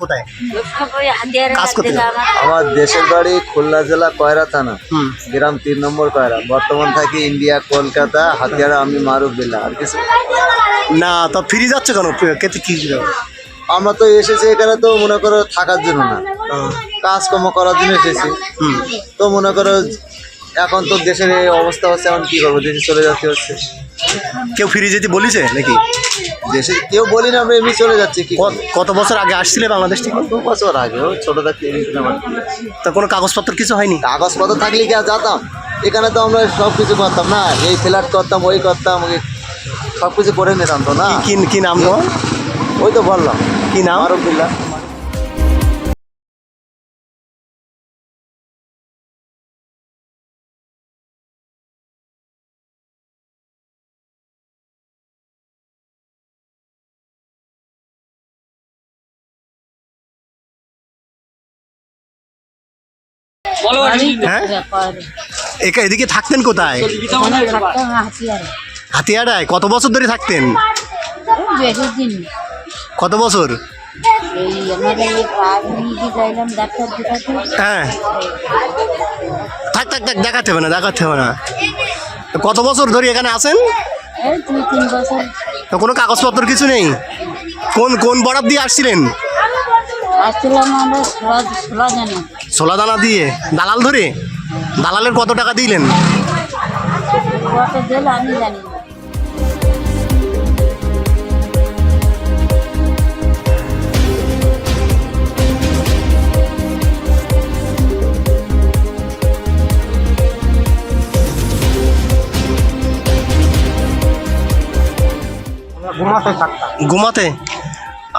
কোথায়? কাজ করতে আমার দেশের বাড়ি খুলনা জেলা কয়রা থানা, গ্রাম 3 নম্বর কয়রা। বর্তমান থাকি ইন্ডিয়া, কলকাতা, হাতিয়ারা। আমি মারুফ বিল্লাহ। আর কিছু না, তা ফিরে যাচ্ছে কেন? কেতে কি আমরা তো এসেছি এখানে তো মনে করো থাকার জন্য না, কাজকর্ম করার জন্য এসেছি। তো মনে করো এখন তো দেশের এই অবস্থা হচ্ছে, এখন কি করবো, দেশে চলে যেতে হচ্ছে। কেউ ফিরে যেতে বলেছে নাকি? দেশে কেউ বলি না, আমরা এমনি চলে যাচ্ছি। কি কত বছর আগে আসছিলে বাংলাদেশ থেকে? 2 বছর আগে, ও ছোট থাকতে। তা কোনো কাগজপত্র কিছু হয়নি? কাগজপত্র থাকলে কি আর যেতাম? এখানে তো আমরা সব কিছু করতাম না, এই ফ্ল্যাট করতাম, ওই করতাম, সব কিছু করে নিতাম তো না। কি নাম তোমার? ওই তো বললাম, কি নাম? মারুফ বিল্লাহ। হ্যাঁ, এদিকে থাকতেন কোথায়? হাতিয়াড়ায়। কত বছর ধরে থাকতেন? কত বছর? হ্যাঁ, থাক দেখাতে হবে না। কত বছর ধরে এখানে আছেন? তো কোনো কাগজপত্র কিছু নেই? কোন বরাদ দিয়ে আসছিলেন? সোলা দানা দিয়ে? দালাল ধরে? দালালের কত টাকা দিলেন? ঘুমাতে।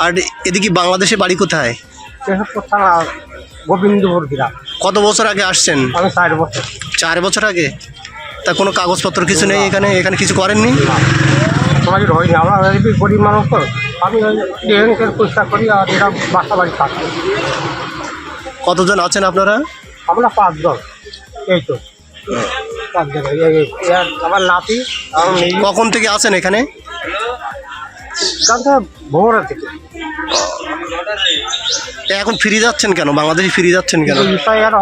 আর এদিকে বাংলাদেশে বাড়ি কোথায়? গোবিন্দপুর গ্রাম। কত বছর আগে আসছেন? আমি 4 বছর। 4 বছর আগে। তা কোনো কাগজপত্র কিছু নেই এখানে কিছু করেননি? আমাদের হয়নি, আমরা গরিব মানুষ তো। আমি ট্রেনের পয়সা করি আর এরা বাসা বাড়ি থাকছে। কতজন আছেন আপনারা? আমরা 5 জন। এই তো 5 জন। আমার নাতি। কখন থেকে আছেন এখানে? ভোর থেকে। এখন ফিরে যাচ্ছেন কেন? বাংলাদেশে ফিরে যাচ্ছেন কেন?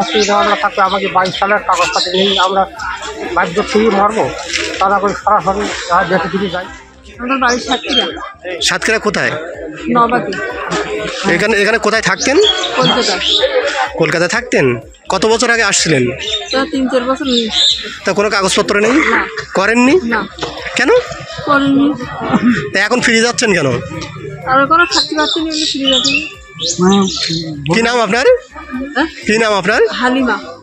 অসুবিধা আমরা থাকলে আমাকে 22 সালের কাগজপাতি নেই, আমরা বাধ্য ফিরে মারবো। তারা করে সরাসরি দেশে ফিরে যাই। আমার বাড়ি সাতক্ষীরা কোথায়? নবাকি। এখানে কোথায় থাকতেন? কলকাতায় থাকতেন। কত বছর আগে আসছিলেন? 3-4 বছর। তা কোনো কাগজপত্র নেই? করেননি? না। কেন করিনি? এখন ফিরে যাচ্ছেন কেন? আর কোনো থাকতে পারছি না, ফিরে যাচ্ছি। কি নাম আপনার? হালিমা।